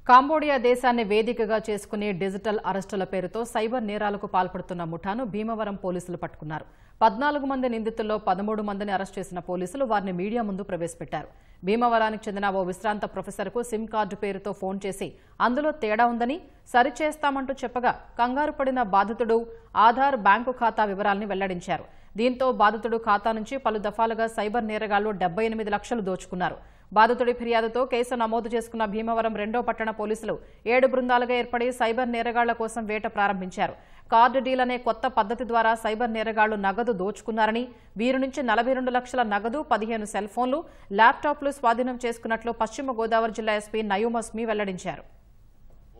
కాంబోడియా దేశాన్ని వేదికగా చేసుకుని డిజిటల్ అరెస్టుల పేరుతో సైబర్ నేరాలకు పాల్పడుతున్న ముఠాను భీమవరం పోలీసులు పట్టుకున్నారు. 14 మంది నిందితుల్లో 13 మందిని అరెస్ట్ చేసిన పోలీసులు వారిని మీడియా ముందు ప్రవేశపెట్టారు. భీమవరానికి చెందిన ఓ విశ్రాంత ప్రొఫెసర్కు సిమ్ కార్డు పేరుతో ఫోన్ చేసి అందులో తేడా ఉందని సరిచేస్తామంటూ చెప్పగా కంగారు పడిన బాధితుడు ఆధార్ బ్యాంకు ఖాతా వివరాల్ని వెల్లడించారు. దీంతో బాధితుడు ఖాతా నుంచి పలు దఫాలుగా సైబర్ నేరగాళ్లు 78 లక్షలు దోచుకున్నారు. బాధితుడి ఫిర్యాదుతో కేసు నమోదు చేసుకున్న భీమవరం 2వ పట్టణ పోలీసులు 7 బృందాలుగా ఏర్పడి సైబర్ నేరగాళ్ల కోసం వేట ప్రారంభించారు. కార్డు డీల్ అనే కొత్త పద్ధతి ద్వారా సైబర్ నేరగాళ్లు నగదు దోచుకున్నారని, వీరి నుంచి 42 లక్షల నగదు, 15 సెల్ ఫోన్లు, ల్యాప్టాప్లు స్వాధీనం చేసుకున్నట్లు పశ్చిమ గోదావరి జిల్లా ఎస్పీ నయూమ్ అస్మీ వెల్లడించారు.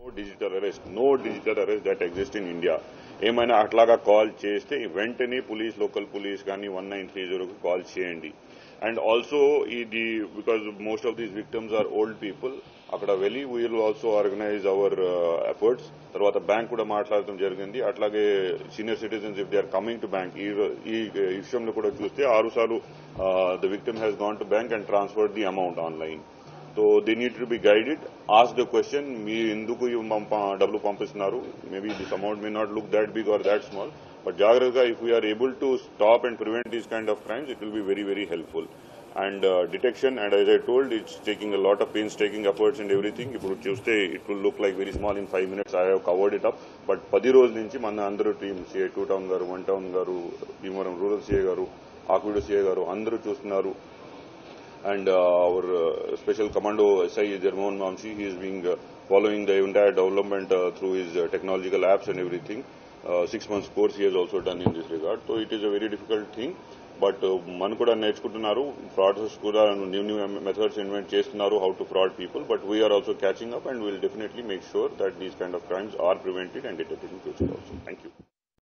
No digital arrest that exists in India. ఏమైనా అట్లాగా కాల్ చేస్తే వెంటనే లోకల్ పోలీస్ కానీ 1930 కాల్ చేయండి. అండ్ ఆల్సో ఇది because most of these victims are old people, అక్కడ వెళ్ళి we will also organise our efforts. తర్వాత బ్యాంక్ కూడా మాట్లాడటం జరిగింది. అట్లాగే senior citizens if they are coming to bank, ఈ విషయంలో కూడా చూస్తే 6 సార్లు the victim has gone to bank and transferred the amount online. So they need to be guided, ask the question, me enduku double పంపిస్తున్నారు, maybe this amount may not look that big or that small, but jagrata, if we are able to stop and prevent these kind of crimes, it will be very, very helpful. And detection, and as I told, it's taking a lot of painstaking efforts and everything. Ippudu chuste it will look like very small in 5 minutes. I have covered it up, but 10 రోజుల నుంచి మన అందరూ team CI 2 town గారు, 1 town గారు, Bhimavaram rural CI గారు, Akividu CI గారు అందరూ చూస్తున్నారు. And our special commando SI Jarmohan Mamshi, he is being following the entire development through his technological apps and everything. 6 months course he has also done in this regard. So it is a very difficult thing, but man kuda నేర్చుకుంటున్నారు, fraudsters kuda new methods invent చేస్తున్నారు how to fraud people, but we are also catching up and we will definitely make sure that these kind of crimes are prevented and detected in future also. Thank you.